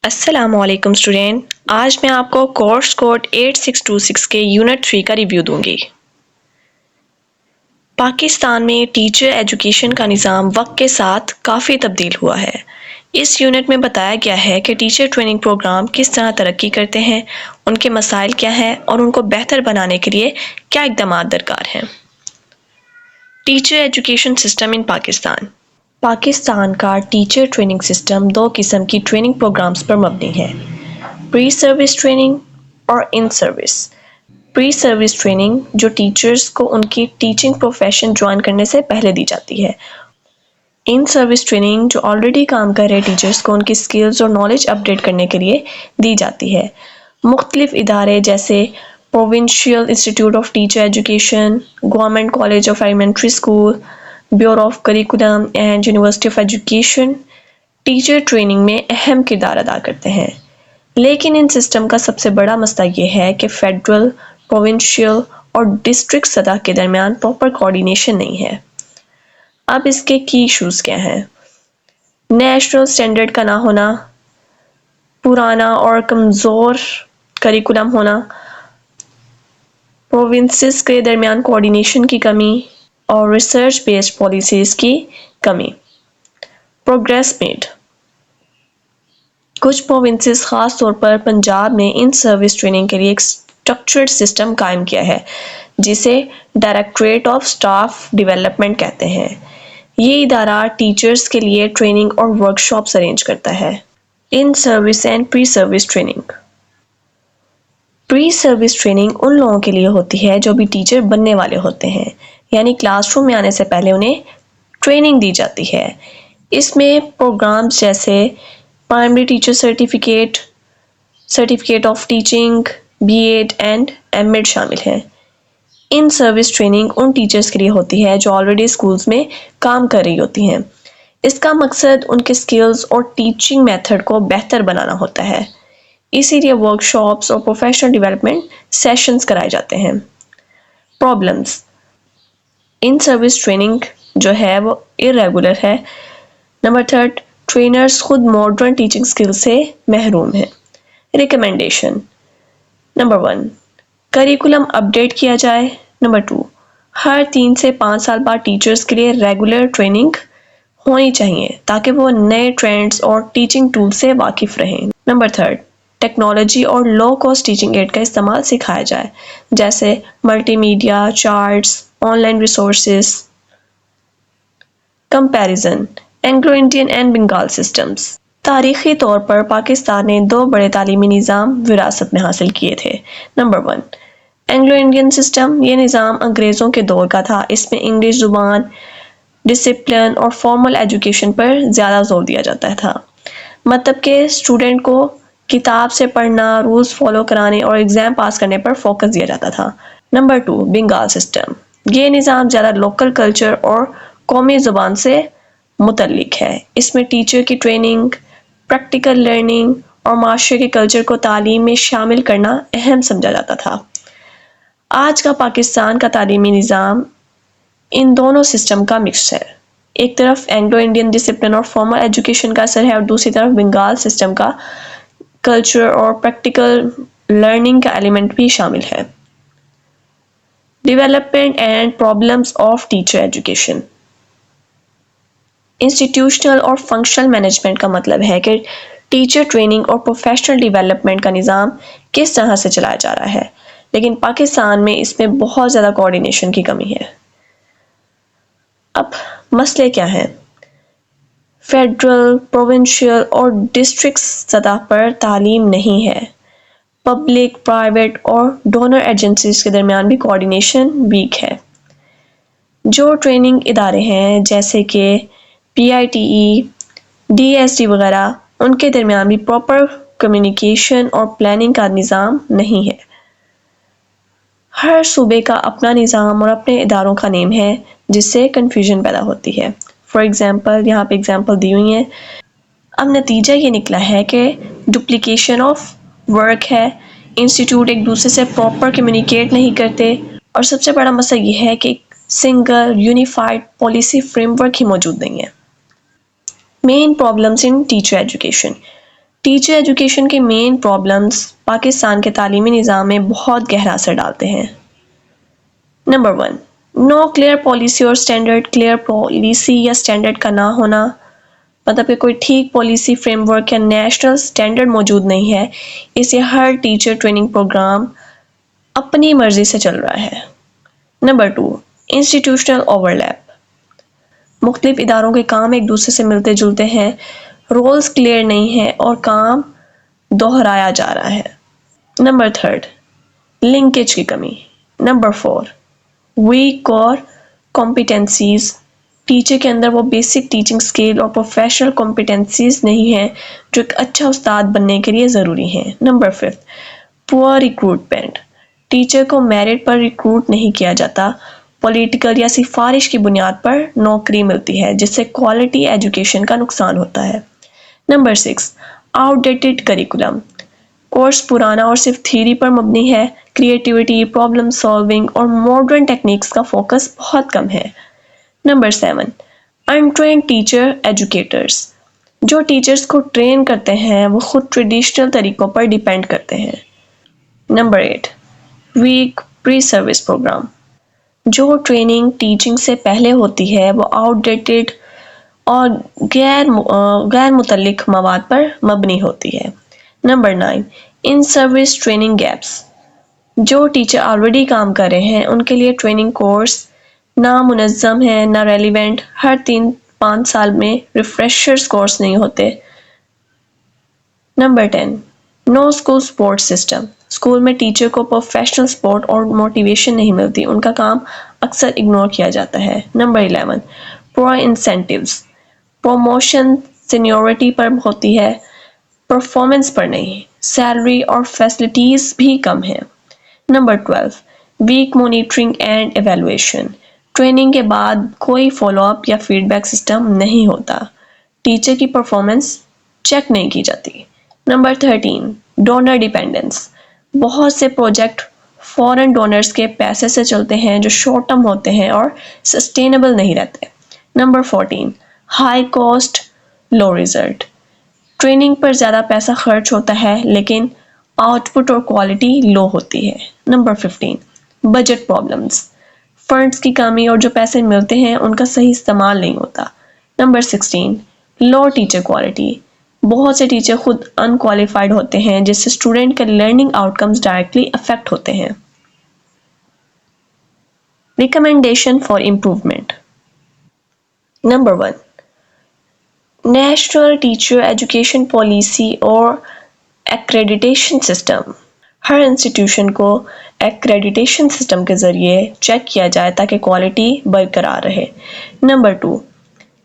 السلام علیکم اسٹوڈینٹ، آج میں آپ کو کورس کوڈ 8626 کے یونٹ 3 کا ریویو دوں گی۔ پاکستان میں ٹیچر ایجوکیشن کا نظام وقت کے ساتھ کافی تبدیل ہوا ہے۔ اس یونٹ میں بتایا گیا ہے کہ ٹیچر ٹریننگ پروگرام کس طرح ترقی کرتے ہیں، ان کے مسائل کیا ہیں اور ان کو بہتر بنانے کے لیے کیا اقدامات درکار ہیں۔ ٹیچر ایجوکیشن سسٹم ان پاکستان۔ پاکستان کا ٹیچر ٹریننگ سسٹم دو قسم کی ٹریننگ پروگرامز پر مبنی ہے: پری سروس ٹریننگ اور ان سروس۔ پری سروس ٹریننگ جو ٹیچرز کو ان کی ٹیچنگ پروفیشن جوائن کرنے سے پہلے دی جاتی ہے۔ ان سروس ٹریننگ جو آلریڈی کام کر رہے ٹیچرز کو ان کی سکلز اور نالج اپڈیٹ کرنے کے لیے دی جاتی ہے۔ مختلف ادارے جیسے provincial institute of teacher education, government college of elementary school, bureau of curriculum and university of education teacher training میں اہم کردار ادا کرتے ہیں۔ لیکن ان سسٹم کا سب سے بڑا مسئلہ یہ ہے کہ فیڈرل، پروونشل اور ڈسٹرکٹ سطح کے درمیان پراپر کوآرڈینیشن نہیں ہے۔ اب اس کے کی ایشوز کیا ہیں؟ نیشنل سٹینڈرڈ کا نہ ہونا، پرانا اور کمزور کریکولم ہونا، پروونسز کے درمیان کوآرڈینیشن کی کمی اور ریسرچ بیسڈ پالیسیز کی کمی۔ Progress made. کچھ پروونسز خاص طور پر پنجاب نے ان سروس ٹریننگ کے لیے ایک اسٹرکچرڈ سسٹم قائم کیا ہے جسے ڈائریکٹوریٹ آف اسٹاف ڈیولپمنٹ کہتے ہیں۔ یہ ادارہ ٹیچرز کے لیے ٹریننگ اور ورکشاپس ارینج کرتا ہے۔ In service and pre service training. Pre service training ان لوگوں کے لیے ہوتی ہے جو بھی ٹیچر بننے والے ہوتے ہیں، یعنی کلاس روم میں آنے سے پہلے انہیں ٹریننگ دی جاتی ہے۔ اس میں پروگرامز جیسے primary teacher certificate, certificate of teaching, B Ed and M Ed شامل ہیں۔ ان سروس ٹریننگ ان ٹیچرز کے لیے ہوتی ہے جو آلریڈی اسکولز میں کام کر رہی ہوتی ہیں۔ اس کا مقصد ان کے سکلز اور ٹیچنگ میتھڈ کو بہتر بنانا ہوتا ہے، اسی لیے ورکشاپس اور پروفیشنل ڈیولپمنٹ سیشنز کرائے جاتے ہیں۔ پرابلمز۔ ان سروس ٹریننگ جو ہے وہ irregular ہے۔ نمبر 3، ٹرینرز خود ماڈرن ٹیچنگ سکل سے محروم ہیں۔ ریکمنڈیشن۔ نمبر 1، کریکولم اپڈیٹ کیا جائے۔ نمبر 2، ہر 3 سے 5 سال بعد ٹیچرز کے لیے ریگولر ٹریننگ ہونی چاہیے تاکہ وہ نئے ٹرینڈز اور ٹیچنگ ٹول سے واقف رہیں۔ نمبر 3، ٹیکنالوجی اور لو کاسٹ ٹیچنگ ایڈ کا استعمال سکھایا جائے، جیسے multi media, charts, on line resources. Comparison, Anglo Indian and Bengal systems. تاریخی طور پر پاکستان نے 2 بڑے تعلیمی نظام وراثت میں حاصل کیے تھے۔ Number 1، Anglo Indian system. یہ نظام انگریزوں کے دور کا تھا۔ اس میں انگلش زبان، ڈسپلن اور فارمل ایجوکیشن پر زیادہ زور دیا جاتا تھا، مطلب کہ اسٹوڈنٹ کو کتاب سے پڑھنا، رولز فالو کرانے اور ایگزام پاس کرنے پر فوکس دیا جاتا تھا۔ Number 2، Bengal system. یہ نظام زیادہ لوکل کلچر اور قومی زبان سے متعلق ہے۔ اس میں ٹیچر کی ٹریننگ، پریکٹیکل لرننگ اور معاشرے کے کلچر کو تعلیم میں شامل کرنا اہم سمجھا جاتا تھا۔ آج کا پاکستان کا تعلیمی نظام ان دونوں سسٹم کا مکس ہے۔ ایک طرف اینگلو انڈین ڈسپلن اور فارمل ایجوکیشن کا اثر ہے اور دوسری طرف بنگال سسٹم کا کلچر اور پریکٹیکل لرننگ کا ایلیمنٹ بھی شامل ہے۔ Development and problems of teacher education. Institutional اور فنکشنل مینجمنٹ کا مطلب ہے کہ ٹیچر ٹریننگ اور پروفیشنل ڈیولپمنٹ کا نظام کس طرح سے چلایا جا رہا ہے، لیکن پاکستان میں اس میں بہت زیادہ کوآرڈینیشن کی کمی ہے۔ اب مسئلے کیا ہیں؟ فیڈرل، پروونشل اور ڈسٹرکٹ سطح پر تعلیم نہیں ہے۔ پبلک، پرائیویٹ اور ڈونر ایجنسیز کے درمیان بھی کوآرڈینیشن ویک ہے۔ جو ٹریننگ ادارے ہیں جیسے کہ PITE، DSD وغیرہ، ان کے درمیان بھی پراپر کمیونیکیشن اور پلاننگ کا نظام نہیں ہے۔ ہر صوبے کا اپنا نظام اور اپنے اداروں کا نیم ہے جس سے کنفیوژن پیدا ہوتی ہے۔ فار ایگزامپل، یہاں پہ ایگزامپل دی ہوئی ہیں۔ اب نتیجہ یہ نکلا ہے کہ ڈپلیکیشن آف ورک ہے، انسٹیٹیوٹ ایک دوسرے سے پراپر کمیونیکیٹ نہیں کرتے، اور سب سے بڑا مسئلہ یہ ہے کہ single unified policy framework ہی موجود نہیں ہے۔ Main problems in teacher education. Teacher education کے مین پرابلمز پاکستان کے تعلیمی نظام میں بہت گہرا اثر ڈالتے ہیں۔ نمبر 1، نو کلیئر پالیسی اور اسٹینڈرڈ۔ کلیئر پالیسی یا اسٹینڈرڈ کا نہ ہونا، مطلب کہ کوئی ٹھیک پالیسی فریم ورک یا نیشنل اسٹینڈرڈ موجود نہیں ہے، اسے ہر ٹیچر ٹریننگ پروگرام اپنی مرضی سے چل رہا ہے۔ نمبر 2، انسٹیٹیوشنل اوور لیپ۔ مختلف اداروں کے کام ایک دوسرے سے ملتے جلتے ہیں، رولز کلیئر نہیں ہیں اور کام دہرایا جا رہا ہے۔ نمبر 3، لنکیج کی کمی۔ نمبر 4، ویک اور کمپیٹنسیز۔ ٹیچر کے اندر وہ بیسک ٹیچنگ سکل اور پروفیشنل کمپیٹنسیز نہیں ہیں جو ایک اچھا استاد بننے کے لیے ضروری ہیں۔ نمبر 5، پور ریکروٹمنٹ۔ ٹیچر کو میرٹ پر ریکروٹ نہیں کیا جاتا، پولیٹیکل یا سفارش کی بنیاد پر نوکری ملتی ہے جس سے کوالٹی ایجوکیشن کا نقصان ہوتا ہے۔ Number 6، out dated curriculum. Course پرانا اور صرف تھیوری پر مبنی ہے، کریٹیوٹی، پرابلم سالونگ اور ماڈرن ٹیکنیکس کا فوکس بہت کم ہے۔ Number 7، انٹرینڈ teacher educators. جو ٹیچرز کو ٹرین کرتے ہیں وہ خود ٹریڈیشنل طریقوں پر ڈیپینڈ کرتے ہیں۔ نمبر 8، ویک پری سروس پروگرام۔ جو ٹریننگ ٹیچنگ سے پہلے ہوتی ہے وہ آؤٹ ڈیٹڈ اور غیر متعلق مواد پر مبنی ہوتی ہے۔ نمبر 9، ان سروس ٹریننگ گیپس۔ جو ٹیچر آلریڈی کام کر رہے ہیں ان کے لیے ٹریننگ کورس نہ منظم ہے نہ ریلیونٹ، ہر 3-5 سال میں ریفریشرز کورس نہیں ہوتے۔ Number 10، know school support system. School میں ٹیچر کو پروفیشنل سپورٹ اور موٹیویشن نہیں ملتی، ان کا کام اکثر اگنور کیا جاتا ہے۔ نمبر 11، پور انسینٹیوز۔ پروموشن سینیورٹی پر ہوتی ہے، پرفارمنس پر نہیں، سیلری اور فیسلٹیز بھی کم ہیں۔ Number 12، weak monitoring and evaluation. Training کے بعد کوئی فالو اپ یا فیڈ بیک سسٹم نہیں ہوتا، ٹیچر کی پرفارمنس چیک نہیں کی جاتی۔ Number 13، donor dependence. بہت سے پروجیکٹ فورن ڈونرز کے پیسے سے چلتے ہیں جو شارٹ ٹرم ہوتے ہیں اور سسٹینیبل نہیں رہتے۔ نمبر 14، ہائی کاسٹ لو ریزلٹ۔ ٹریننگ پر زیادہ پیسہ خرچ ہوتا ہے لیکن آؤٹ پٹ اور کوالٹی لو ہوتی ہے۔ Number 15، budget problems. فنڈز کی کمی اور جو پیسے ملتے ہیں ان کا صحیح استعمال نہیں ہوتا۔ نمبر 16، لو ٹیچر کوالٹی۔ بہت سے ٹیچر خود ان کوالیفائڈ ہوتے ہیں جس سے اسٹوڈنٹ کے learning outcomes directly affect ہوتے ہیں۔ Recommendation for improvement. Number 1، national teacher education policy اور ایکریڈیٹیشن سسٹم۔ ہر انسٹیٹیوشن کو ایکریڈیٹیشن سسٹم کے ذریعے چیک کیا جائے تاکہ کوالٹی برقرار رہے۔ Number 2،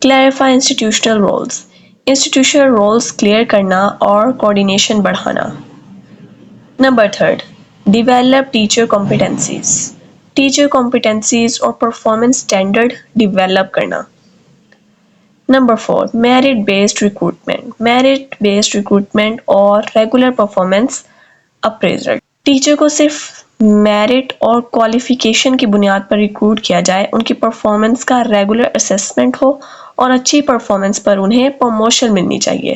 clarify institutional roles. Institutional roles clear کرنا اور کوآرڈینیشن بڑھانا۔ Number 3، develop teacher competencies. Teacher competencies اور پرفارمنس اسٹینڈرڈ ڈیولپ کرنا۔ Number 4، merit based recruitment. Merit based recruitment اور ریگولر پرفارمنس اپریزل۔ ٹیچر کو صرف میرٹ اور کوالیفیکیشن کی بنیاد پر ریکروٹ کیا جائے، ان کی پرفارمنس کا ریگولر اسیسمنٹ ہو اور اچھی پرفارمنس پر انہیں پروموشن ملنی چاہیے۔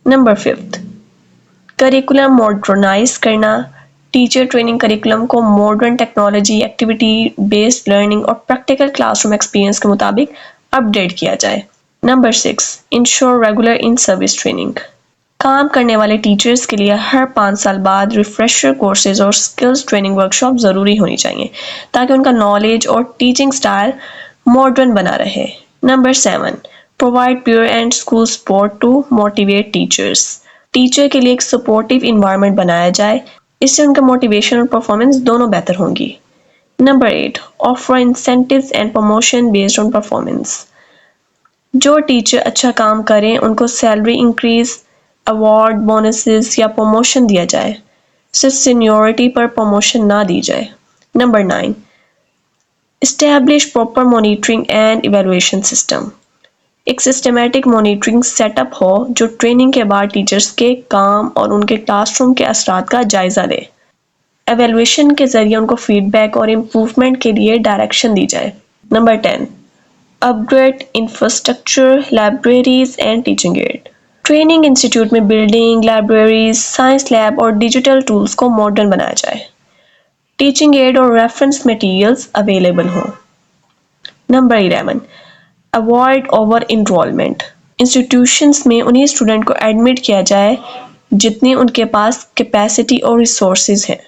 نمبر 5، کریکولم ماڈرنائز کرنا۔ ٹیچر ٹریننگ کریکولم کو modern technology, activity based learning اور پریکٹیکل کلاس روم ایکسپیرئنس کے مطابق اپ ڈیٹ کیا جائے۔ نمبر 6، انشور ریگولر ان سروس ٹریننگ۔ کام کرنے والے ٹیچرز کے لیے ہر 5 سال بعد ریفریشر کورسز اور سکلز ٹریننگ ورکشاپ ضروری ہونی چاہیے تاکہ ان کا نالج اور ٹیچنگ سٹائل ماڈرن بنا رہے۔ Number 7، provide peer and school support to motivate teachers. Teacher کے لیے ایک سپورٹیو انوائرمنٹ بنایا جائے، اس سے ان کا موٹیویشن اور پرفارمنس دونوں بہتر ہوں گی۔ Number 8، offer incentives and promotion based on performance. جو ٹیچر اچھا کام کریں ان کو سیلری انکریز، ایوارڈ، بونسز یا پروموشن دیا جائے، صرف سینیورٹی پر پروموشن نہ دی جائے۔ Number 9، establish proper monitoring and evaluation system. ایک سسٹمیٹک مانیٹرنگ سیٹ اپ ہو جو ٹریننگ کے بعد ٹیچرز کے کام اور ان کے کلاس روم کے اثرات کا جائزہ لے۔ ایویلویشن کے ذریعے ان کو فیڈ بیک اور امپروومنٹ کے لیے ڈائریکشن دی جائے۔ Number 10، upgrade infrastructure, libraries and teaching aid. Training institute میں بلڈنگ، لائبریریز، سائنس لیب اور ڈیجیٹل ٹولز کو ماڈرن بنایا جائے۔ ٹیچنگ ایڈ اور ریفرنس میٹیریلز اویلیبل ہوں۔ Number 11، avoid over enrollment. Institutions میں انہیں اسٹوڈنٹ کو ایڈمٹ کیا جائے جتنی ان کے پاس کیپیسٹی اور ریسورسز ہیں۔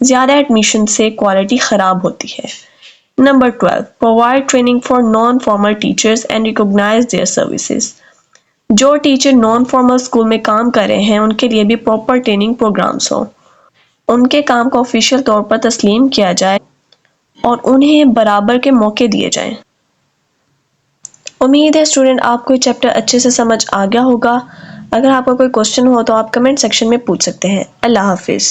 زیادہ ایڈمیشن سے کوالٹی خراب ہوتی ہے۔ Number 12، provide training for non formal teachers and recognize their services. جو ٹیچر نان فارمل اسکول میں کام کر رہے ہیں ان کے لیے بھی پراپر ٹریننگ پروگرامز ہوں، ان کے کام کو آفیشیل طور پر تسلیم کیا جائے اور انہیں برابر کے موقع دیے جائیں۔ امید ہے اسٹوڈنٹ آپ کو یہ چیپٹر اچھے سے سمجھ آ گیا ہوگا۔ اگر آپ کا کوئی کوشچن ہو تو آپ کمنٹ سیکشن میں پوچھ سکتے ہیں۔ اللہ حافظ۔